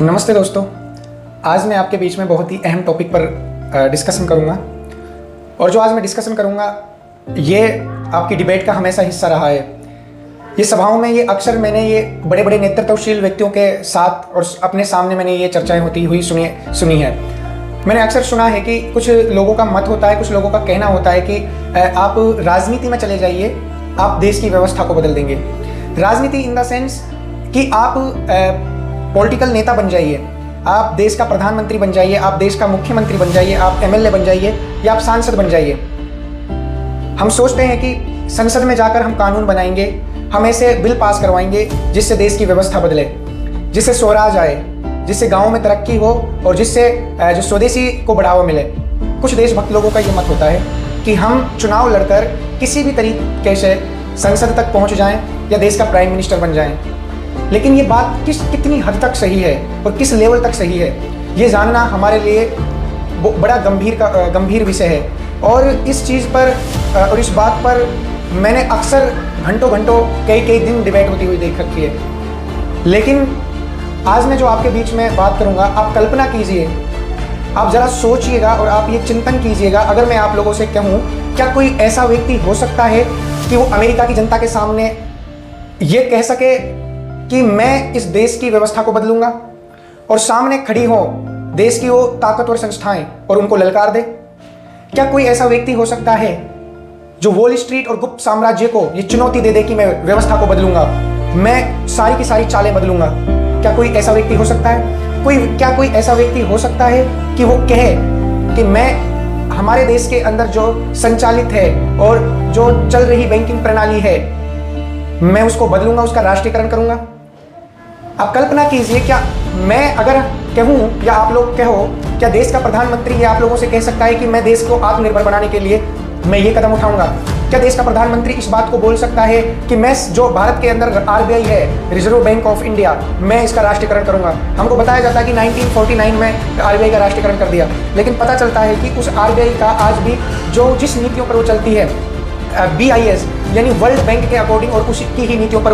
नमस्ते दोस्तों, आज मैं आपके बीच में बहुत ही अहम टॉपिक पर डिस्कशन करूंगा। और जो आज मैं डिस्कशन करूंगा ये आपकी डिबेट का हमेशा हिस्सा रहा है। ये सभाओं में ये अक्सर मैंने ये बड़े बड़े नेतृत्वशील व्यक्तियों के साथ और अपने सामने मैंने ये चर्चाएं होती हुई सुनी है। मैंने अक्सर सुना है कि कुछ लोगों का मत होता है, कुछ लोगों का कहना होता है कि आप राजनीति में चले जाइए, आप देश की व्यवस्था को बदल देंगे। राजनीति इन द सेंस कि आप पॉलिटिकल नेता बन जाइए, आप देश का प्रधानमंत्री बन जाइए, आप देश का मुख्यमंत्री बन जाइए, आप एमएलए बन जाइए या आप सांसद बन जाइए। हम सोचते हैं कि संसद में जाकर हम कानून बनाएंगे, हम ऐसे बिल पास करवाएंगे जिससे देश की व्यवस्था बदले, जिससे स्वराज आए, जिससे गाँव में तरक्की हो और जिससे जो स्वदेशी को बढ़ावा मिले। कुछ देशभक्त लोगों का ये मत होता है कि हम चुनाव लड़कर किसी भी तरीके से संसद तक पहुँच जाएं या देश का प्राइम मिनिस्टर बन जाएं। लेकिन ये बात कितनी हद तक सही है और किस लेवल तक सही है, ये जानना हमारे लिए बड़ा गंभीर विषय है। और इस चीज़ पर और इस बात पर मैंने अक्सर घंटों कई दिन डिबेट होती हुई देख रखी है। लेकिन आज मैं जो आपके बीच में बात करूंगा, आप कल्पना कीजिए, आप ज़रा सोचिएगा और आप ये चिंतन कीजिएगा, अगर मैं आप लोगों से कहूँ क्या कोई ऐसा व्यक्ति हो सकता है कि वो अमेरिका की जनता के सामने ये कह सके कि मैं इस देश की व्यवस्था को बदलूंगा, और सामने खड़ी हो देश की वो ताकतवर संस्थाएं और उनको ललकार दे? क्या कोई ऐसा व्यक्ति हो सकता है जो वॉल स्ट्रीट और गुप्त साम्राज्य को ये चुनौती दे दे कि मैं व्यवस्था को बदलूंगा, मैं सारी की सारी चालें बदलूंगा? क्या कोई ऐसा व्यक्ति हो सकता है? क्या कोई ऐसा व्यक्ति हो सकता है कि वो कहे कि मैं हमारे देश के अंदर जो संचालित है और जो चल रही बैंकिंग प्रणाली है, मैं उसको बदलूंगा, उसका राष्ट्रीयकरण करूंगा? आप कल्पना कीजिए, क्या मैं अगर कहूँ या आप लोग कहो, क्या देश का प्रधानमंत्री ये आप लोगों से कह सकता है कि मैं देश को आत्मनिर्भर बनाने के लिए मैं ये कदम उठाऊंगा? क्या देश का प्रधानमंत्री इस बात को बोल सकता है कि मैं जो भारत के अंदर आरबीआई है, रिजर्व बैंक ऑफ इंडिया, मैं इसका राष्ट्रीयकरण करूंगा? हमको बताया जाता है कि 1949 में आरबीआई का राष्ट्रीयकरण कर दिया, लेकिन पता चलता है कि उस आरबीआई का आज भी जिस नीतियों पर वो चलती है, BIS यानी वर्ल्ड बैंक के अकॉर्डिंग और उसकी ही नीतियों पर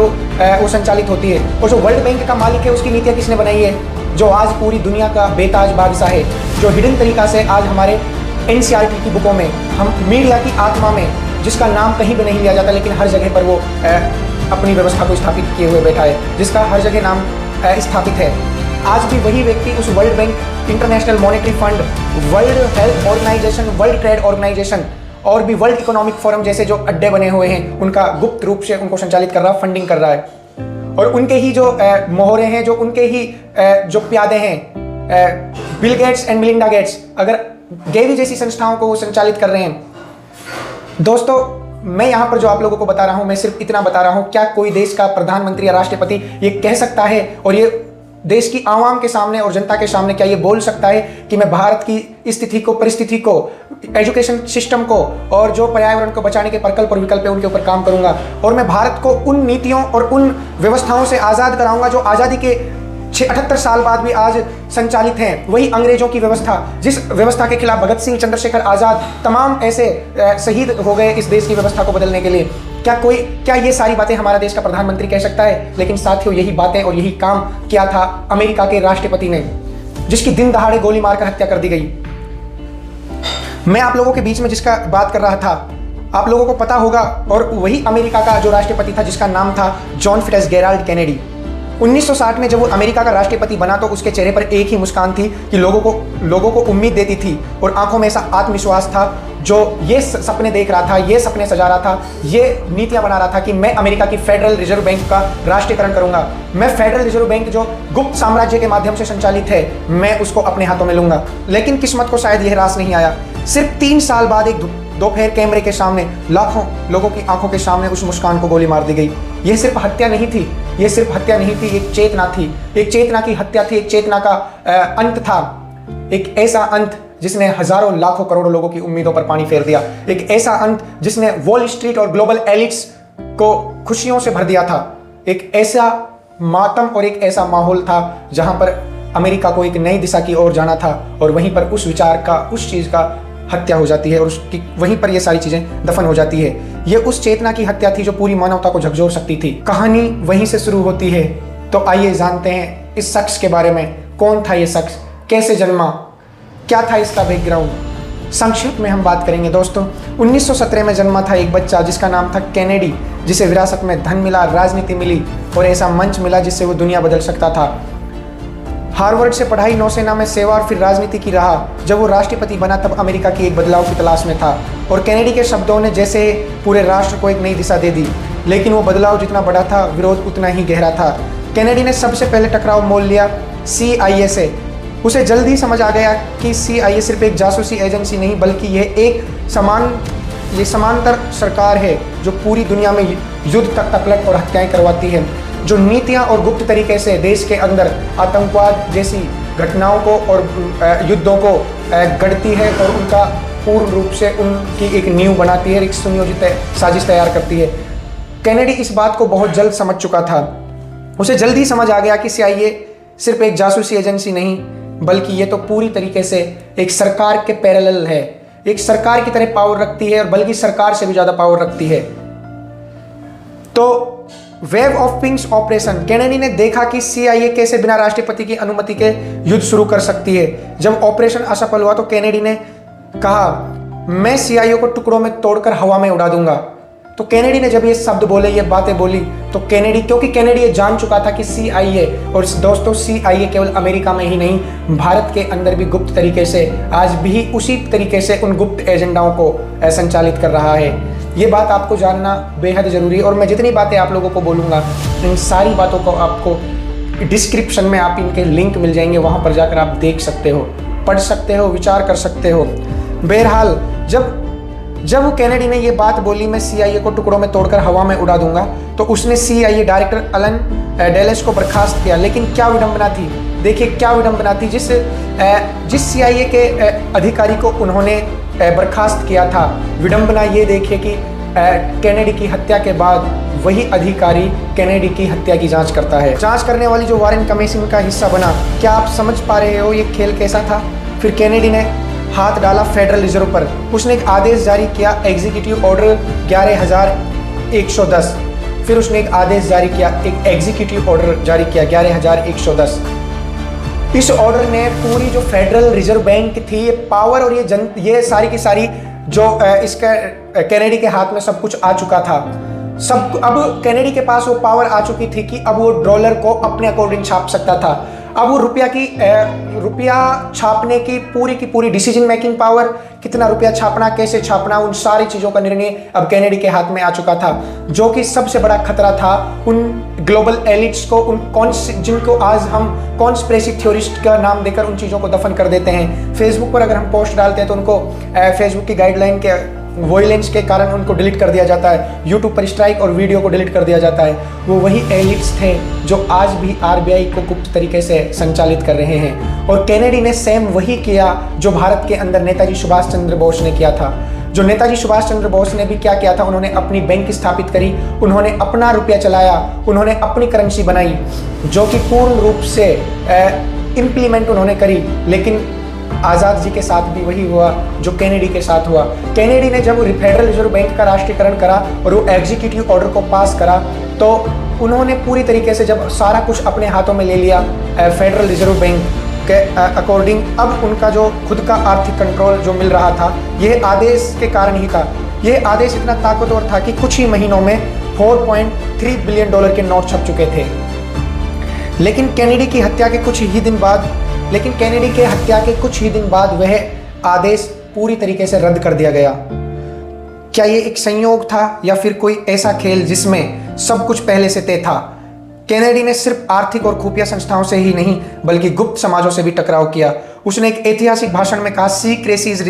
वो संचालित होती है। और जो वर्ल्ड बैंक का मालिक है, उसकी नीतियाँ किसने बनाई है? जो आज पूरी दुनिया का बेताज बादशाह है, जो हिडन तरीका से आज हमारे NCERT की बुकों में, हम मीडिया की आत्मा में, जिसका नाम कहीं भी नहीं लिया जाता लेकिन हर जगह पर वो अपनी व्यवस्था को स्थापित किए हुए बैठा है, जिसका हर जगह नाम स्थापित है। आज भी वही व्यक्ति उस world bank, international monetary fund, world health organization, world trade organization और भी वर्ल्ड इकोनॉमिक फोरम जैसे जो अड्डे बने हुए हैं, उनका गुप्त रूप से उनको संचालित कर रहा, फंडिंग कर रहा है। और उनके ही जो मोहरे हैं, जो उनके ही जो प्यादे हैं, Bill Gates and Melinda Gates, अगर गेवी जैसी संस्थाओं को संचालित कर रहे हैं। दोस्तों, मैं यहाँ पर जो आप लोगों को बता रहा हूँ, मैं सिर्फ इतना बता रहा हूँ, क्या कोई देश का प्रधानमंत्री या राष्ट्रपति ये कह सकता है और ये देश की आवाम के सामने और जनता के सामने क्या ये बोल सकता है कि मैं भारत की स्थिति को, परिस्थिति को, एजुकेशन सिस्टम को और जो पर्यावरण को बचाने के प्रकल्प और विकल्प है उनके ऊपर काम करूंगा, और मैं भारत को उन नीतियों और उन व्यवस्थाओं से आज़ाद कराऊंगा जो आज़ादी के 78 साल बाद भी आज संचालित हैं? वही अंग्रेजों की व्यवस्था, जिस व्यवस्था के खिलाफ भगत सिंह, चंद्रशेखर आज़ाद, तमाम ऐसे शहीद हो गए इस देश की व्यवस्था को बदलने के लिए। क्या ये सारी बातें हमारा देश का प्रधानमंत्री कह सकता है? लेकिन साथियों, यही बातें और यही काम किया था अमेरिका के राष्ट्रपति ने, जिसकी दिन दहाड़े गोली मारकर हत्या कर दी गई। मैं आप लोगों के बीच में जिसका बात कर रहा था, आप लोगों को पता होगा, और वही अमेरिका का जो राष्ट्रपति था जिसका नाम था जॉन फिट्जगेराल्ड केनेडी। 1960 में जब वो अमेरिका का राष्ट्रपति बना तो उसके चेहरे पर एक ही मुस्कान थी कि लोगों को उम्मीद देती थी और आंखों में ऐसा आत्मविश्वास था, जो ये सपने देख रहा था, ये सपने सजा रहा था, ये नीतियां बना रहा था कि मैं अमेरिका की फेडरल रिजर्व बैंक का राष्ट्रीयकरण करूंगा, मैं फेडरल रिजर्व बैंक जो गुप्त साम्राज्य के माध्यम से संचालित है, मैं उसको अपने हाथों में लूंगा। लेकिन किस्मत को शायद यह रास नहीं आया। सिर्फ 3 साल बाद एक दोपहर कैमरे के सामने लाखों लोगों की आंखों के सामने उस मुस्कान को गोली मार दी गई। यह सिर्फ हत्या नहीं थी, ये सिर्फ हत्या नहीं थी, एक चेतना थी, एक चेतना की हत्या थी, एक चेतना का अंत था, एक ऐसा अंत जिसने हजारों लाखों करोड़ों लोगों की उम्मीदों पर पानी फेर दिया, एक ऐसा अंत जिसने वॉल स्ट्रीट और ग्लोबल एलिट्स को खुशियों से भर दिया था। एक ऐसा मातम और एक ऐसा माहौल था जहां पर अमेरिका को एक नई दिशा की ओर जाना था, और वहीं पर उस विचार का, उस चीज का हत्या हो जाती है और उसकी वहीं पर ये सारी चीजें दफन हो जाती है। ये उस चेतना की हत्या थी जो पूरी मानवता को झकझोर सकती थी। कहानी वहीं से शुरू होती है। तो आइए जानते हैं इस शख्स के बारे में, कौन था ये शख्स, कैसे जन्मा, क्या था इसका बैकग्राउंड। संक्षिप्त में हम बात करेंगे दोस्तों। 1917 में जन्मा था एक बच्चा जिसका नाम था केनेडी, जिसे विरासत में धन मिला, राजनीति मिली और ऐसा मंच मिला जिससे वो दुनिया बदल सकता था। हार्वर्ड से पढ़ाई, नौसेना में सेवा और फिर राजनीति की राह। जब वो राष्ट्रपति बना तब अमेरिका की एक बदलाव की तलाश में था और केनेडी के शब्दों ने जैसे पूरे राष्ट्र को एक नई दिशा दे दी। लेकिन वो बदलाव जितना बड़ा था, विरोध उतना ही गहरा था। केनेडी ने सबसे पहले टकराव मोल लिया CIA से। उसे जल्द ही समझ आ गया कि CIA सिर्फ एक जासूसी एजेंसी नहीं बल्कि यह एक समांतर सरकार है जो पूरी दुनिया में युद्ध तक और हत्याएं करवाती है, जो नीतियां और गुप्त तरीके से देश के अंदर आतंकवाद जैसी घटनाओं को और युद्धों को गढ़ती है और उनका पूर्ण रूप से उनकी एक नींव बनाती है, एक सुनियोजित साजिश तैयार करती है। केनेडी इस बात को बहुत जल्द समझ चुका था। उसे जल्द ही समझ आ गया कि CIA सिर्फ एक जासूसी एजेंसी नहीं बल्कि ये तो पूरी तरीके से एक सरकार के पैरेलल है, एक सरकार की तरह पावर रखती है और बल्कि सरकार से भी ज़्यादा पावर रखती है। तो वेव ऑफ पिंक्स ऑपरेशन, केनेडी ने देखा कि CIA कैसे बिना राष्ट्रपति की अनुमति के युद्ध शुरू कर सकती है। जब ऑपरेशन असफल हुआ तो केनेडी ने कहा, मैं CIA को टुकड़ों में तोड़कर हवा में उड़ा दूंगा। तो केनेडी ने जब ये शब्द बोले, ये बातें बोली, तो क्योंकि केनेडी ये जान चुका था कि CIA, और दोस्तों CIA केवल अमेरिका में ही नहीं, भारत के अंदर भी गुप्त तरीके से आज भी उसी तरीके से उन गुप्त एजेंडाओं को संचालित कर रहा है। ये बात आपको जानना बेहद ज़रूरी है और मैं जितनी बातें आप लोगों को बोलूँगा इन सारी बातों को आपको डिस्क्रिप्शन में आप इनके लिंक मिल जाएंगे, वहाँ पर जाकर आप देख सकते हो, पढ़ सकते हो, विचार कर सकते हो। बहरहाल जब केनेडी ने ये बात बोली, मैं CIA को टुकड़ों में तोड़कर हवा में उड़ा दूंगा, तो उसने CIA डायरेक्टर अलन डेलेस को बर्खास्त किया। लेकिन क्या विडंबना थी, देखिए क्या विडंबना थी। जिस CIA के अधिकारी को उन्होंने बर्खास्त किया था, विडंबना ये देखिए कि केनेडी की हत्या के बाद वही अधिकारी केनेडी की हत्या की जांच करता है। जांच करने वाली जो वारेन कमीशन का हिस्सा बना। क्या आप समझ पा रहे हो ये खेल कैसा था? फिर केनेडी ने हाथ डाला फेडरल रिजर्व पर। उसने एक आदेश जारी किया, एग्जीक्यूटिव ऑर्डर 11,110। फिर उसने एक आदेश जारी किया, एक एग्जीक्यूटिव ऑर्डर जारी किया 11,110। इस ऑर्डर ने पूरी जो फेडरल रिजर्व बैंक थी, ये पावर और ये सारी की सारी जो इसका केनेडी के हाथ में सब कुछ आ चुका था। अब केनेडी के पास वो पावर आ चुकी थी कि अब वो डॉलर को अपने अकॉर्डिंग छाप सकता था। अब वो रुपया छापने की पूरी डिसीजन मेकिंग पावर, कितना रुपया छापना, कैसे छापना, उन सारी चीज़ों का निर्णय अब केनेडी के हाथ में आ चुका था, जो कि सबसे बड़ा खतरा था उन ग्लोबल एलिट्स को, जिनको आज हम कॉन्स्पिरेसी थ्योरिस्ट का नाम देकर उन चीज़ों को दफन कर देते हैं। फेसबुक पर अगर हम पोस्ट डालते हैं तो उनको फेसबुक की गाइडलाइन के वॉयलेंस के कारण उनको डिलीट कर दिया जाता है, यूट्यूब पर स्ट्राइक और वीडियो को डिलीट कर दिया जाता है। वो वही एलिट्स थे जो आज भी RBI को गुप्त तरीके से संचालित कर रहे हैं। और केनेडी ने सेम वही किया जो भारत के अंदर नेताजी सुभाष चंद्र बोस ने किया था। जो नेताजी सुभाष चंद्र बोस ने भी क्या किया था, उन्होंने अपनी बैंक स्थापित करी, उन्होंने अपना रुपया चलाया, उन्होंने अपनी करेंसी बनाई, जो कि पूर्ण रूप से इम्प्लीमेंट उन्होंने करी। लेकिन आज़ाद जी के साथ भी वही हुआ जो केनेडी के साथ हुआ। केनेडी ने जब फेडरल रिजर्व बैंक का राष्ट्रीयकरण करा और वो एग्जीक्यूटिव ऑर्डर को पास करा, तो उन्होंने पूरी तरीके से जब सारा कुछ अपने हाथों में ले लिया फेडरल रिजर्व बैंक के अकॉर्डिंग, अब उनका जो खुद का आर्थिक कंट्रोल जो मिल रहा था, ये आदेश के कारण ही था। ये आदेश इतना ताकतवर था कि कुछ ही महीनों में 4.3 बिलियन डॉलर के नोट छप चुके थे। लेकिन केनेडी की हत्या के कुछ ही दिन बाद वह आदेश पूरी तरीके से रद्द कर दिया गया। क्या ये एक संयोग था या फिर कोई ऐसा खेल जिसमें सब कुछ पहले से तय था? केनेडी ने सिर्फ आर्थिक और खुफिया संस्थाओं से ही नहीं बल्कि गुप्त समाजों से भी टकराव किया। उसने एक ऐतिहासिक भाषण में कहा, secrecy is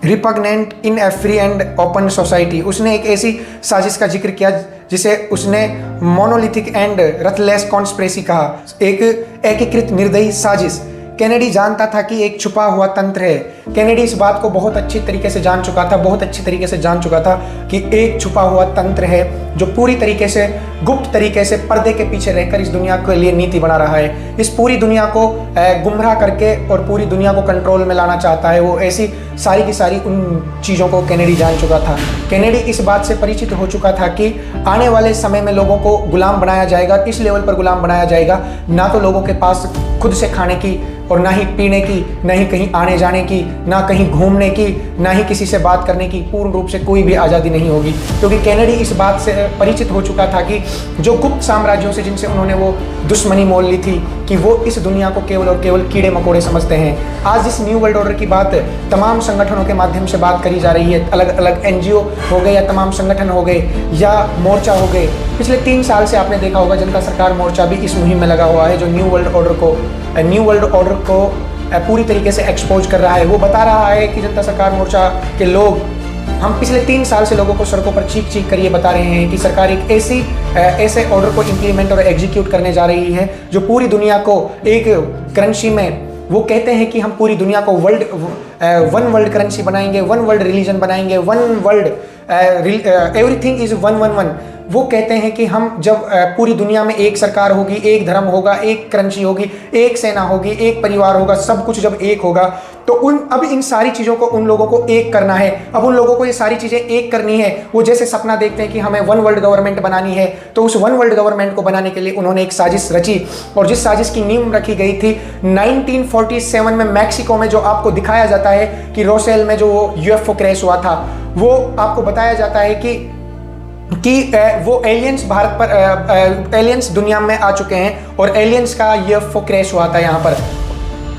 repugnant in A free and open society. उसने एक ऐसी साजिश का जिक्र किया जिसे उसने मोनोलिथिक एंड रथलेस कॉन्स्पिरेसी कहा, एक एकीकृत निर्दयी साजिश। केनेडी जानता था कि एक छुपा हुआ तंत्र है। केनेडी इस बात को बहुत अच्छी तरीके से जान चुका था कि एक छुपा हुआ तंत्र है जो पूरी तरीके से गुप्त तरीके से पर्दे के पीछे रहकर इस दुनिया के लिए नीति बना रहा है, इस पूरी दुनिया को गुमराह करके और पूरी दुनिया को कंट्रोल में लाना चाहता है। वो ऐसी सारी की सारी उन चीज़ों को केनेडी जान चुका था। केनेडी इस बात से परिचित हो चुका था कि आने वाले समय में लोगों को गुलाम बनाया जाएगा, इस लेवल पर गुलाम बनाया जाएगा, ना तो लोगों के पास खुद से खाने की और ना ही पीने की, ना ही कहीं आने जाने की, ना कहीं घूमने की, ना ही किसी से बात करने की पूर्ण रूप से कोई भी आज़ादी नहीं होगी। क्योंकि केनेडी इस बात से परिचित हो चुका था कि जो गुप्त साम्राज्यों से जिनसे उन्होंने वो दुश्मनी मोल ली थी कि वो इस दुनिया को केवल और केवल कीड़े मकोड़े समझते हैं। आज जिस न्यू वर्ल्ड ऑर्डर की बात तमाम संगठनों के माध्यम से बात करी जा रही है, अलग अलग NGO हो गए या तमाम संगठन हो गए या मोर्चा हो गए, पिछले 3 साल से आपने देखा होगा जनता सरकार मोर्चा भी इस मुहिम में लगा हुआ है, जो न्यू वर्ल्ड ऑर्डर को पूरी तरीके से एक्सपोज कर रहा है। वो बता रहा है कि जनता सरकार मोर्चा के लोग, हम पिछले 3 साल से लोगों को सड़कों पर चीख कर ये बता रहे हैं कि सरकार एक ऐसे ऑर्डर को इम्प्लीमेंट और एग्जीक्यूट करने जा रही है जो पूरी दुनिया को एक करेंसी में, वो कहते हैं कि हम पूरी दुनिया को वन वर्ल्ड करेंसी बनाएंगे, वन वर्ल्ड रिलीजन बनाएंगे, वन वर्ल्ड एवरीथिंग इज 111। वो कहते हैं कि हम जब पूरी दुनिया में एक सरकार होगी, एक धर्म होगा, एक करेंसी होगी, एक सेना होगी, एक परिवार होगा, सब कुछ जब एक होगा तो अब इन सारी चीज़ों को उन लोगों को एक करना है। अब उन लोगों को ये सारी चीज़ें एक करनी है। वो जैसे सपना देखते हैं कि हमें वन वर्ल्ड गवर्नमेंट बनानी है, तो उस वन वर्ल्ड गवर्नमेंट को बनाने के लिए उन्होंने एक साजिश रची, और जिस साजिश की नींव रखी गई थी 1947 में मैक्सिको में, जो आपको दिखाया जाता है कि रोसेल में जो UFO क्रैश हुआ था, वो आपको बताया जाता है कि वो एलियंस भारत पर एलियंस दुनिया में आ चुके हैं और एलियंस का UFO क्रैश हुआ था यहाँ पर।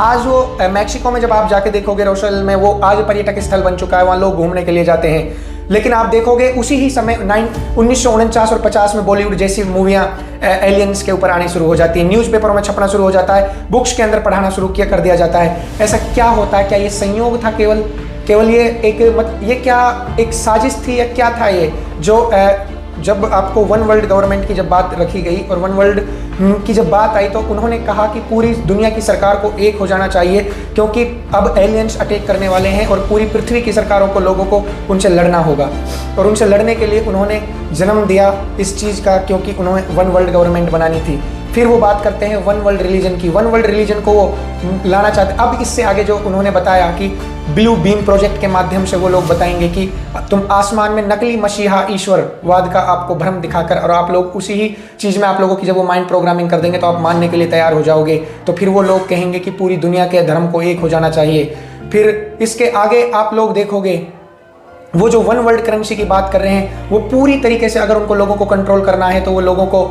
आज वो मैक्सिको में जब आप जाके देखोगे रोसेल में, वो आज पर्यटक स्थल बन चुका है, वहाँ लोग घूमने के लिए जाते हैं। लेकिन आप देखोगे उसी ही समय 1949 और 50 में बॉलीवुड जैसी मूवियाँ एलियंस के ऊपर आनी शुरू हो जाती है, न्यूज़पेपरों में छपना शुरू हो जाता है, बुक्स के अंदर पढ़ाना शुरू कर दिया जाता है। ऐसा क्या होता है? क्या ये संयोग था केवल ये क्या एक साजिश थी या क्या था ये, जो जब आपको वन वर्ल्ड गवर्नमेंट की जब बात रखी गई और वन वर्ल्ड की जब बात आई तो उन्होंने कहा कि पूरी दुनिया की सरकार को एक हो जाना चाहिए, क्योंकि अब एलियंस अटैक करने वाले हैं और पूरी पृथ्वी की सरकारों को, लोगों को उनसे लड़ना होगा। और उनसे लड़ने के लिए उन्होंने जन्म दिया इस चीज़ का, क्योंकि उन्होंने वन वर्ल्ड गवर्नमेंट बनानी थी। फिर वो बात करते हैं वन वर्ल्ड रिलीजन की, वन वर्ल्ड रिलीजन को वो लाना चाहते। अब इससे आगे जो उन्होंने बताया कि ब्लू बीम प्रोजेक्ट के माध्यम से वो लोग बताएंगे कि तुम आसमान में नकली मसीहा ईश्वरवाद का आपको भ्रम दिखाकर, और आप लोग उसी ही चीज़ में आप लोगों की जब वो माइंड प्रोग्रामिंग कर देंगे तो आप मानने के लिए तैयार हो जाओगे। तो फिर वो लोग कहेंगे कि पूरी दुनिया के धर्म को एक हो जाना चाहिए। फिर इसके आगे आप लोग देखोगे वो जो वन वर्ल्ड करेंसी की बात कर रहे हैं, वो पूरी तरीके से अगर उनको लोगों को कंट्रोल करना है तो वो लोगों को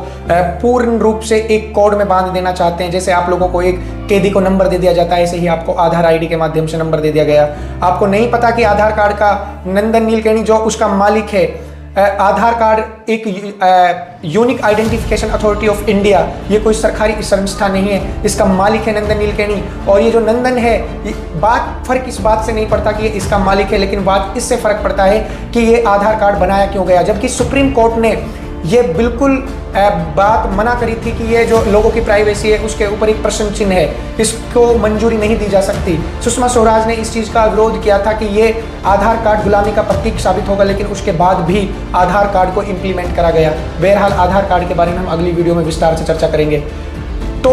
पूर्ण रूप से एक कोड में बांध देना चाहते हैं। जैसे आप लोगों को एक कैदी को नंबर दे दिया जाता है, ऐसे ही आपको आधार ID के माध्यम से नंबर दे दिया गया। आपको नहीं पता कि आधार कार्ड का नंदन नीलकेणी जो उसका मालिक है, आधार कार्ड एक unique identification authority of India, ये कोई सरकारी संस्था नहीं है, इसका मालिक है नंदन नीलकेणी। और ये जो नंदन है, फर्क इस बात से नहीं पड़ता कि ये इसका मालिक है, लेकिन बात इससे फर्क पड़ता है कि ये आधार कार्ड बनाया क्यों गया। जबकि सुप्रीम कोर्ट ने ये बिल्कुल बात मना करी थी कि ये जो लोगों की प्राइवेसी है उसके ऊपर एक प्रश्न चिन्ह है, इसको मंजूरी नहीं दी जा सकती। सुषमा स्वराज ने इस चीज़ का विरोध किया था कि ये आधार कार्ड गुलामी का प्रतीक साबित होगा, लेकिन उसके बाद भी आधार कार्ड को इम्प्लीमेंट करा गया। बहरहाल आधार कार्ड के बारे में हम अगली वीडियो में विस्तार से चर्चा करेंगे। तो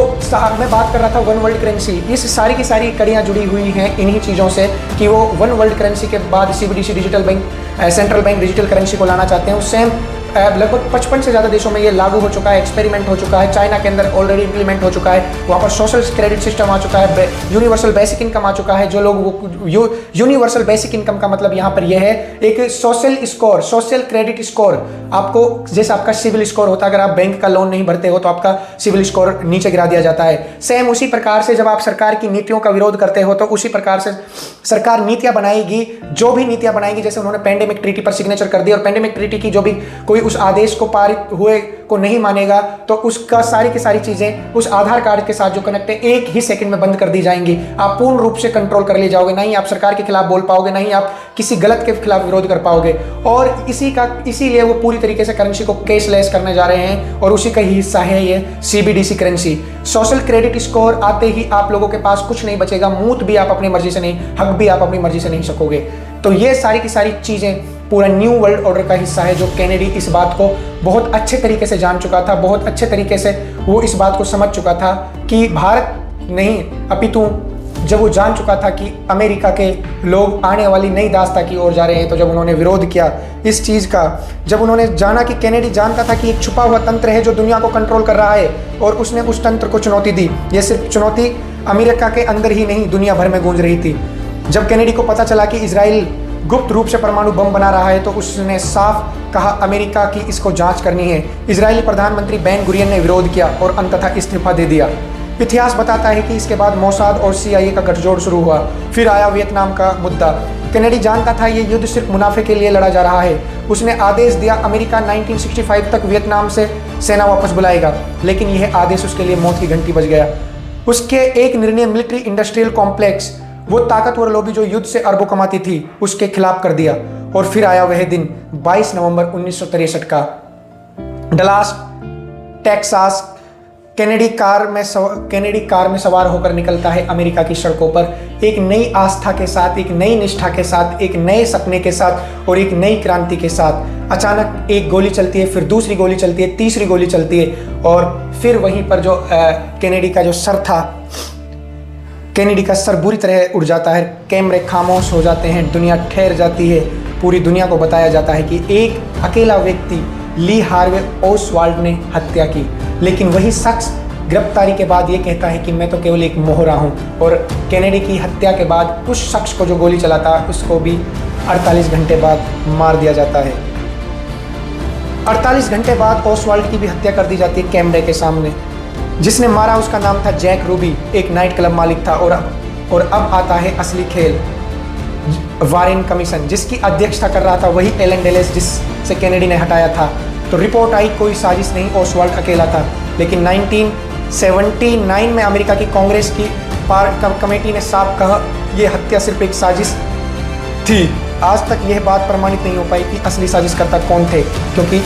मैं बात कर रहा था वन वर्ल्ड करेंसी, इस सारी की सारी कड़ियाँ जुड़ी हुई हैं इन्हीं चीज़ों से कि वो वन वर्ल्ड करेंसी के बाद CBDC digital bank, central bank digital currency को लाना चाहते हैं। उससे लगभग 55 से ज़्यादा देशों में ये लागू हो चुका है, एक्सपेरिमेंट हो चुका है। चाइना के अंदर ऑलरेडी इंप्लीमेंट हो चुका है, वहाँ पर सोशल क्रेडिट सिस्टम आ चुका है, यूनिवर्सल बेसिक इनकम आ चुका है। जो लोग यूनिवर्सल बेसिक इनकम का मतलब यहाँ पर यह है एक social score, social credit score. आपको जैसे आपका सिविल स्कोर होता है, अगर आप बैंक का लोन नहीं भरते हो तो आपका सिविल स्कोर नीचे गिरा दिया जाता है। सेम उसी प्रकार से जब आप सरकार की नीतियों का विरोध करते हो तो उसी प्रकार से सरकार नीतियाँ बनाएगी, जो भी नीतियाँ बनाएगी। जैसे उन्होंने पेंडेमिक ट्रीटी पर सिग्नेचर कर दिया, और पेंडेमिक ट्रीटी की जो भी कोई उस आदेश को पारित हुए को नहीं मानेगा तो उसका सारी की सारी चीज़ें उस आधार कार्ड के साथ जो कनेक्ट है एक ही सेकंड में बंद कर दी जाएंगी। आप पूर्ण रूप से कंट्रोल कर ले जाओगे, ना ही आप सरकार के खिलाफ बोल पाओगे, ना ही आप किसी गलत के खिलाफ विरोध कर पाओगे। और इसीलिए वो पूरी तरीके से करेंसी को कैशलेस करने जा रहे हैं, और उसी का ही हिस्सा है ये CBDC currency. Social credit score आते ही आप लोगों के पास कुछ नहीं बचेगा, मूत भी आप अपनी मर्जी से नहीं, हक भी आप अपनी मर्जी से नहीं सकोगे। तो ये सारी की सारी चीज़ें पूरा न्यू वर्ल्ड ऑर्डर का हिस्सा है, जो केनेडी इस बात को बहुत अच्छे तरीके से जान चुका था, बहुत अच्छे तरीके से वो इस बात को समझ चुका था कि भारत नहीं, अपितु जब वो जान चुका था कि अमेरिका के लोग आने वाली नई दास्ता की ओर जा रहे हैं, तो जब उन्होंने विरोध किया इस चीज़ का, जब उन्होंने जाना कि केनेडी जानता था कि एक छुपा हुआ तंत्र है जो दुनिया को कंट्रोल कर रहा है, और उसने उस तंत्र को चुनौती दी। ये सिर्फ चुनौती अमेरिका के अंदर ही नहीं, दुनिया भर में गूंज रही थी। जब केनेडी को पता चला कि इजराइल गुप्त रूप से परमाणु बम बना रहा है, तो उसने साफ कहा अमेरिका की इसको जांच करनी है। इजरायली प्रधानमंत्री बेन गुरियन ने विरोध किया और अंततः इस्तीफा दे दिया। इतिहास बताता है कि इसके बाद मोसाद और CIA का गठजोड़ शुरू हुआ। फिर आया वियतनाम का मुद्दा। केनेडी जानता था ये युद्ध सिर्फ मुनाफे के लिए लड़ा जा रहा है। उसने आदेश दिया अमेरिका 1965 तक वियतनाम से सेना वापस बुलाएगा, लेकिन यह आदेश उसके लिए मौत की घंटी बज गया। उसके एक निर्णय मिलिट्री इंडस्ट्रियल कॉम्प्लेक्स, वो ताकतवर लॉबी जो युद्ध से अरबों कमाती थी, उसके खिलाफ कर दिया। और फिर आया वह दिन 22 नवंबर 1963 का। Dallas Texas. केनेडी कार में सवार होकर निकलता है अमेरिका की सड़कों पर, एक नई आस्था के साथ, एक नई निष्ठा के साथ, एक नए सपने के साथ और एक नई क्रांति के साथ। अचानक एक गोली चलती है, फिर दूसरी गोली चलती है, तीसरी गोली चलती है, और फिर वहीं पर जो केनेडी का जो सर था, केनेडी का सर बुरी तरह उड़ जाता है। कैमरे खामोश हो जाते हैं, दुनिया ठहर जाती है। पूरी दुनिया को बताया जाता है कि एक अकेला व्यक्ति ली हार्वे ओसवाल्ड ने हत्या की, लेकिन वही शख्स गिरफ्तारी के बाद ये कहता है कि मैं तो केवल एक मोहरा हूँ। और केनेडी की हत्या के बाद उस शख्स को जो गोली चलाता उसको भी 48 घंटे बाद मार दिया जाता है। 48 घंटे बाद ओसवाल्ड की भी हत्या कर दी जाती है कैमरे के सामने। जिसने मारा उसका नाम था जैक रूबी, एक नाइट क्लब मालिक था। और अब आता है असली खेल। वारेन कमीशन, जिसकी अध्यक्षता कर रहा था वही एलन डेलेस जिससे केनेडी ने हटाया था। तो रिपोर्ट आई कोई साजिश नहीं, ओसवाल्ड अकेला था। लेकिन 1979 में अमेरिका की कांग्रेस की कमेटी ने साफ कहा यह हत्या सिर्फ एक साजिश थी। आज तक यह बात प्रमाणित नहीं हो पाई कि असली साजिशकर्ता कौन थे, क्योंकि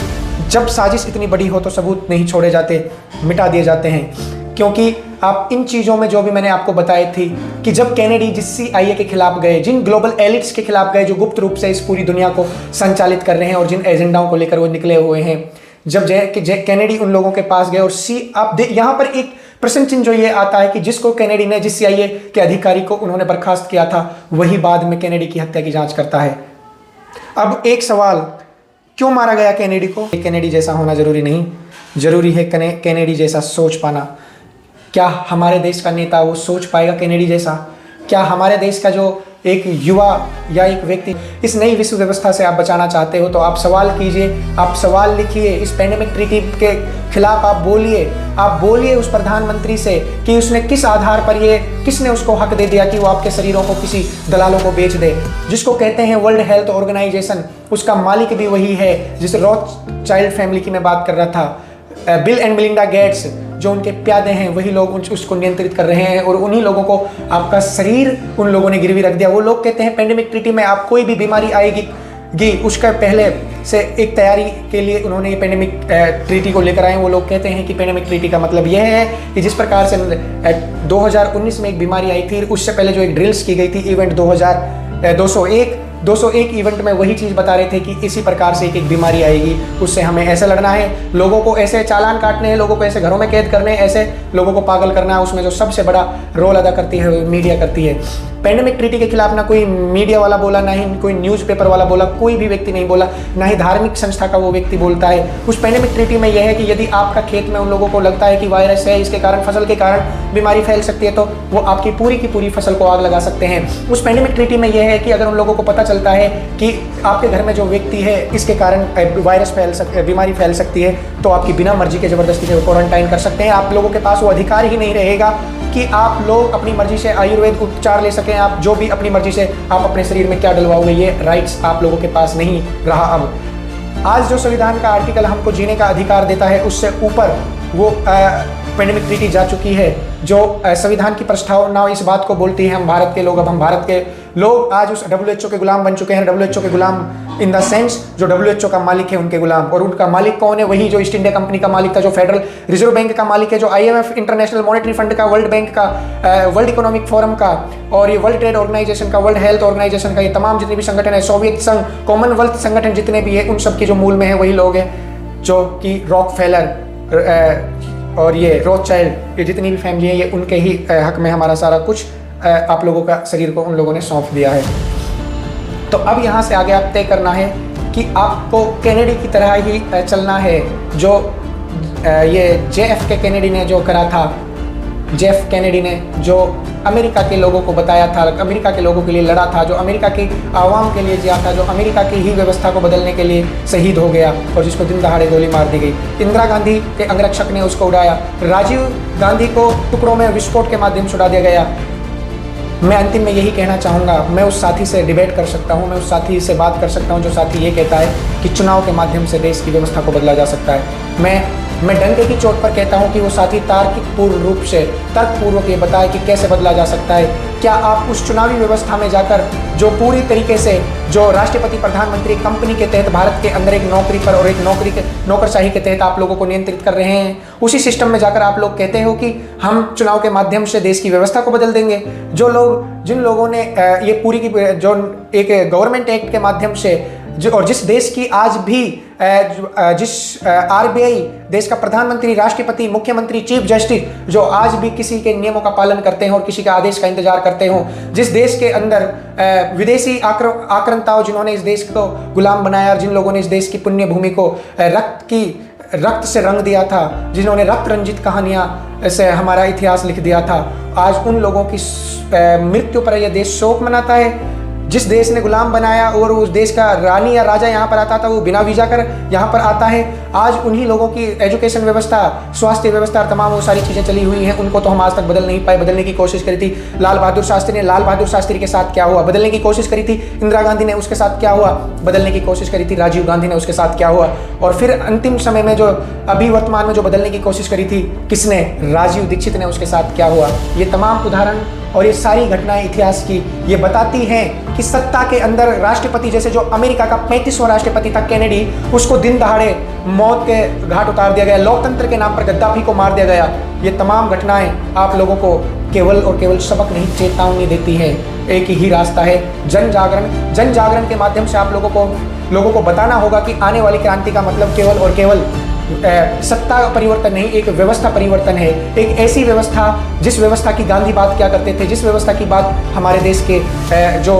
जब साजिश इतनी बड़ी हो तो सबूत नहीं छोड़े जाते, मिटा दिए जाते हैं। क्योंकि आप इन चीज़ों में जो भी मैंने आपको बताई थी कि जब केनेडी जिस CIA के खिलाफ गए, जिन ग्लोबल एलिट्स के खिलाफ गए जो गुप्त रूप से इस पूरी दुनिया को संचालित कर रहे हैं और जिन एजेंडाओं को लेकर वो निकले हुए हैं, जब केनेडी उन लोगों के पास गए और आप यहाँ पर एक प्रश्न चिन्ह जो ये आता है कि जिसको केनेडी ने, जिस CIA के अधिकारी को उन्होंने बर्खास्त किया था, वही बाद में केनेडी की हत्या की जाँच करता है। अब एक सवाल, क्यों मारा गया केनेडी को? केनेडी जैसा होना जरूरी नहीं, जरूरी है केनेडी जैसा सोच पाना। क्या हमारे देश का नेता वो सोच पाएगा केनेडी जैसा? क्या हमारे देश का जो एक युवा या एक व्यक्ति इस नई विश्व व्यवस्था से आप बचाना चाहते हो, तो आप सवाल कीजिए, आप सवाल लिखिए, इस पेंडेमिक ट्रीटी के खिलाफ आप बोलिए उस प्रधानमंत्री से कि उसने किस आधार पर किसने उसको हक दे दिया कि वो आपके शरीरों को किसी दलालों को बेच दे। जिसको कहते हैं वर्ल्ड हेल्थ ऑर्गेनाइजेशन, उसका मालिक भी वही है जिस रॉथस्चाइल्ड फैमिली की मैं बात कर रहा था। बिल एंड मेलिंडा गेट्स जो उनके प्यादे हैं, वही लोग उसको नियंत्रित कर रहे हैं, और उन्हीं लोगों को आपका शरीर उन लोगों ने गिरवी रख दिया। वो लोग कहते हैं पेंडेमिक ट्रीटी में आप कोई भी बीमारी आएगी उसका पहले से एक तैयारी के लिए उन्होंने ये पेंडेमिक ट्रीटी को लेकर आए। वो लोग कहते हैं कि पेंडेमिक ट्रीटी का मतलब यह है कि जिस प्रकार से 2019 में एक बीमारी आई थी, उससे पहले जो एक ड्रिल्स की गई थी इवेंट 201 इवेंट में वही चीज़ बता रहे थे कि इसी प्रकार से एक बीमारी आएगी, उससे हमें ऐसे लड़ना है, लोगों को ऐसे चालान काटने हैं, लोगों को ऐसे घरों में कैद करने हैं, ऐसे लोगों को पागल करना है। उसमें जो सबसे बड़ा रोल अदा करती है मीडिया करती है। पेंडेमिक ट्रीटी के खिलाफ ना कोई मीडिया वाला बोला, ना ही कोई न्यूज़पेपर वाला बोला, कोई भी व्यक्ति नहीं बोला, ना ही धार्मिक संस्था का वो व्यक्ति बोलता है। उस पेंडेमिक ट्रीटी में यह है कि यदि आपका खेत में उन लोगों को लगता है कि वायरस है, इसके कारण फसल के कारण बीमारी फैल सकती है, तो वो आपकी पूरी की पूरी फसल को आग लगा सकते हैं। उस पेंडेमिक ट्रीटी में यह है कि अगर उन लोगों को पता चलता है कि आपके घर में जो व्यक्ति है इसके कारण बीमारी फैल सकती है, तो आपकी बिना मर्जी के ज़बरदस्ती से क्वारंटाइन कर सकते हैं। आप लोगों के पास वो अधिकार ही नहीं रहेगा कि आप लोग अपनी मर्जी से आयुर्वेद उपचार ले सकें। आप जो भी अपनी मर्जी से आप अपने शरीर में क्या डलवाओगे, ये राइट्स आप लोगों के पास नहीं रहा। अब आज जो संविधान का आर्टिकल हमको जीने का अधिकार देता है, उससे ऊपर वो पेंडेमिक ट्रीटी जा चुकी है, जो संविधान की प्रस्तावना इस बात को बोलती है हम भारत के लोग, अब हम भारत के लोग आज उस WHO के गुलाम बन चुके हैं। WHO के गुलाम इन द सेंस जो WHO का मालिक है उनके गुलाम। और उनका मालिक कौन है? वही जो ईस्ट इंडिया कंपनी का मालिक था, जो फेडरल रिजर्व बैंक का मालिक है, जो IMF इंटरनेशनल मॉनेटरी फंड का, वर्ल्ड बैंक का, वर्ल्ड इकोनॉमिक फोरम का, और ये वर्ल्ड ट्रेड ऑर्गेनाइजेशन का, वर्ल्ड हेल्थ ऑर्गेनाइजेशन का, ये तमाम जितने भी संगठन है, सोवियत संघ, कॉमनवेल्थ संगठन जितने भी है, उन सब के जो मूल में है वही लोग हैं, जो कि रॉकफेलर और ये रोथशाइल्ड, ये जितनी भी फैमिली है, ये उनके ही हक में हमारा सारा कुछ आप लोगों का शरीर को उन लोगों ने सौंप दिया है। तो अब यहाँ से आगे आप तय करना है कि आपको कैनेडी की तरह ही चलना है, जो ये JFK कैनेडी ने जो करा था, जेफ कैनेडी ने जो अमेरिका के लोगों को बताया था, अमेरिका के लोगों के लिए लड़ा था, जो अमेरिका की आवाम के लिए जिया था, जो अमेरिका की ही व्यवस्था को बदलने के लिए शहीद हो गया और जिसको दिन दहाड़े गोली मार दी गई। इंदिरा गांधी के अंगरक्षक ने उसको उड़ाया, राजीव गांधी को टुकड़ों में विस्फोट के माध्यम से उड़ा दिया गया। मैं अंतिम में यही कहना चाहूँगा, मैं उस साथी से डिबेट कर सकता हूँ, मैं उस साथी से बात कर सकता हूँ जो साथी ये कहता है कि चुनाव के माध्यम से देश की व्यवस्था को बदला जा सकता है। मैं डंके की चोट पर कहता हूं कि वो साथी तार्किकपूर्ण रूप से तर्कपूर्वक ये बताए कि कैसे बदला जा सकता है। क्या आप उस चुनावी व्यवस्था में जाकर जो पूरी तरीके से जो राष्ट्रपति प्रधानमंत्री कंपनी के तहत भारत के अंदर एक नौकरी पर और एक नौकरी के नौकरशाही के तहत आप लोगों को नियंत्रित कर रहे हैं, उसी सिस्टम में जाकर आप लोग कहते हो कि हम चुनाव के माध्यम से देश की व्यवस्था को बदल देंगे? जिन लोगों ने ये पूरी की जो एक गवर्नमेंट एक्ट के माध्यम से और जिस देश की आज भी जिस RBI देश का प्रधानमंत्री, राष्ट्रपति, मुख्यमंत्री, चीफ जस्टिस जो आज भी किसी के नियमों का पालन करते हैं और किसी के आदेश का इंतजार करते हो, जिस देश के अंदर विदेशी आक्रांताओं जिन्होंने इस देश को गुलाम बनाया, जिन लोगों ने इस देश की पुण्य भूमि को रक्त से रंग दिया था, जिन्होंने रक्त रंजित कहानियां से हमारा इतिहास लिख दिया था, आज उन लोगों की मृत्यु पर यह देश शोक मनाता है। जिस देश ने गुलाम बनाया और उस देश का रानी या राजा यहाँ पर आता था, वो बिना वीजा कर यहाँ पर आता है। आज उन्हीं लोगों की एजुकेशन व्यवस्था, स्वास्थ्य व्यवस्था, तमाम वो सारी चीज़ें चली हुई हैं, उनको तो हम आज तक बदल नहीं पाए। बदलने की कोशिश करी थी लाल बहादुर शास्त्री ने, लाल बहादुर शास्त्री के साथ क्या हुआ? बदलने की कोशिश करी थी इंदिरा गांधी ने, उसके साथ क्या हुआ? बदलने की कोशिश करी थी राजीव गांधी ने, उसके साथ क्या हुआ? और फिर अंतिम समय में जो अभी वर्तमान में जो बदलने की कोशिश करी थी किसने? राजीव दीक्षित ने, उसके साथ क्या हुआ? ये तमाम उदाहरण और ये सारी घटनाएं इतिहास की ये बताती हैं कि सत्ता के अंदर राष्ट्रपति, जैसे जो अमेरिका का 35वां राष्ट्रपति था कैनेडी, उसको दिन दहाड़े मौत के घाट उतार दिया गया, लोकतंत्र के नाम पर गद्दाफी को मार दिया गया। ये तमाम घटनाएं आप लोगों को केवल और केवल सबक नहीं, चेतावनी देती है। एक ही रास्ता है, जन जागरण के माध्यम से आप लोगों को बताना होगा कि आने वाली क्रांति का मतलब केवल और केवल सत्ता परिवर्तन नहीं, एक व्यवस्था परिवर्तन है। एक ऐसी व्यवस्था जिस व्यवस्था की गांधी बात क्या करते थे, जिस व्यवस्था की बात हमारे देश के जो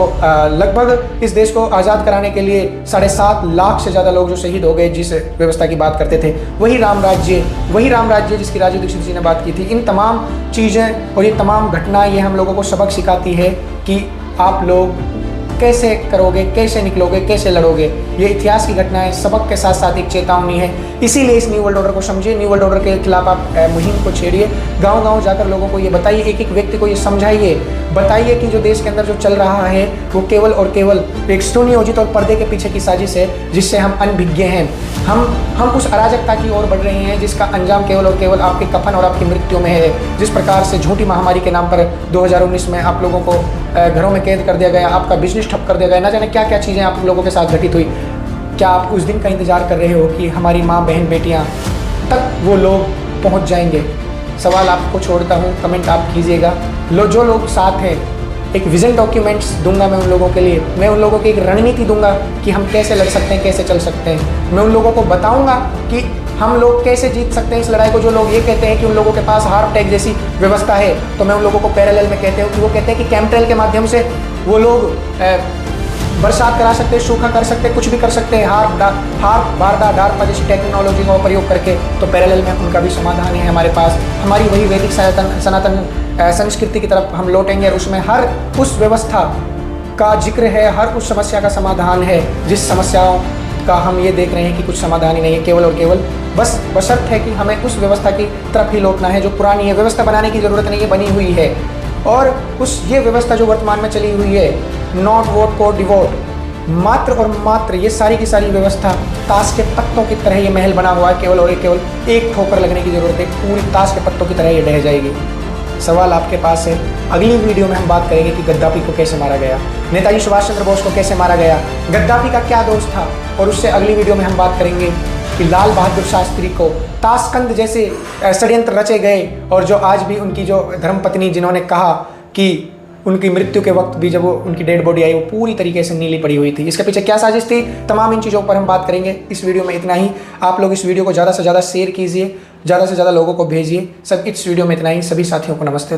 लगभग इस देश को आज़ाद कराने के लिए 7.5 लाख से ज़्यादा लोग जो शहीद हो गए, जिस व्यवस्था की बात करते थे, वही राम राज्य जिसकी राजीव दीक्षित जी ने बात की थी। इन तमाम चीज़ें और ये तमाम घटनाएं ये हम लोगों को सबक सिखाती है कि आप लोग कैसे करोगे, कैसे निकलोगे, कैसे लड़ोगे। ये इतिहास की घटनाएं सबक के साथ साथ एक चेतावनी है। इसीलिए इस न्यू वर्ल्ड ऑर्डर को समझिए, न्यू वर्ल्ड ऑर्डर के खिलाफ आप मुहिम को छेड़िए, गांव-गांव जाकर लोगों को ये बताइए, एक व्यक्ति को ये समझाइए, बताइए कि जो देश के अंदर जो चल रहा है वो केवल और केवल एक सुनियोजित और पर्दे के पीछे की साजिश है, जिससे हम अनभिज्ञ हैं। हम उस अराजकता की ओर बढ़ रहे हैं जिसका अंजाम केवल और केवल आपके कफन और आपकी मृत्यु में है। जिस प्रकार से झूठी महामारी के नाम पर 2019 में आप लोगों को घरों में कैद कर दिया गया, आपका बिजनेस ठप कर दिया गया, ना जाने क्या क्या चीज़ें आप लोगों के साथ घटित हुई। क्या आप उस दिन का इंतजार कर रहे हो कि हमारी माँ, बहन, बेटियाँ तक वो लोग पहुँच जाएंगे? सवाल आपको छोड़ता हूँ, कमेंट आप कीजिएगा। जो लोग साथ हैं, एक विजन डॉक्यूमेंट्स दूंगा मैं उन लोगों के लिए, मैं उन लोगों की एक रणनीति दूंगा कि हम कैसे लड़ सकते हैं, कैसे चल सकते हैं। मैं उन लोगों को बताऊंगा कि हम लोग कैसे जीत सकते हैं इस लड़ाई को। जो लोग ये कहते हैं कि उन लोगों के पास हार्ट अटैक जैसी व्यवस्था है, तो मैं उन लोगों को पैरेलल में कहते हूँ कि वो कहते हैं कि कैम्पट्रेल के माध्यम से वो लोग बरसात करा सकते हैं, सूखा कर सकते हैं, कुछ भी कर सकते हैं हार्ट बारदा डार्पा जैसी टेक्नोलॉजी का प्रयोग करके। तो पैरेलल में उनका भी समाधान है हमारे पास। हमारी वही वैदिक सनातन संस्कृति की तरफ हम लौटेंगे और उसमें हर उस व्यवस्था का जिक्र है, हर उस समस्या का समाधान है जिस समस्याओं का हम ये देख रहे हैं कि कुछ समाधान ही नहीं है। केवल और केवल बस बशर्त है कि हमें उस व्यवस्था की तरफ ही लौटना है जो पुरानी है। व्यवस्था बनाने की ज़रूरत नहीं है, बनी हुई है। और ये व्यवस्था जो वर्तमान में चली हुई है, नॉट वोट को डिवोट, मात्र और मात्र ये सारी की सारी व्यवस्था ताश के पत्तों की तरह ये महल बना हुआ है, केवल और केवल एक ठोकर लगने की जरूरत है, पूरी ताश के पत्तों की तरह ये ढह जाएगी। सवाल आपके पास है, अगली वीडियो में हम बात करेंगे कि गद्दाफी को कैसे मारा गया, नेताजी सुभाष चंद्र बोस को कैसे मारा गया, गद्दाफी का क्या दोष था, और उससे अगली वीडियो में हम बात करेंगे कि लाल बहादुर शास्त्री को ताशकंद जैसे षड्यंत्र रचे गए, और जो आज भी उनकी जो धर्मपत्नी जिन्होंने कहा कि उनकी मृत्यु के वक्त भी जब वो उनकी डेड बॉडी आई वो पूरी तरीके से नीली पड़ी हुई थी, इसके पीछे क्या साजिश थी, तमाम इन चीज़ों पर हम बात करेंगे। इस वीडियो में इतना ही। आप लोग इस वीडियो को ज़्यादा से ज़्यादा शेयर कीजिए, ज़्यादा से ज़्यादा लोगों को भेजिए। सब इस वीडियो में इतना ही। सभी साथियों को नमस्ते।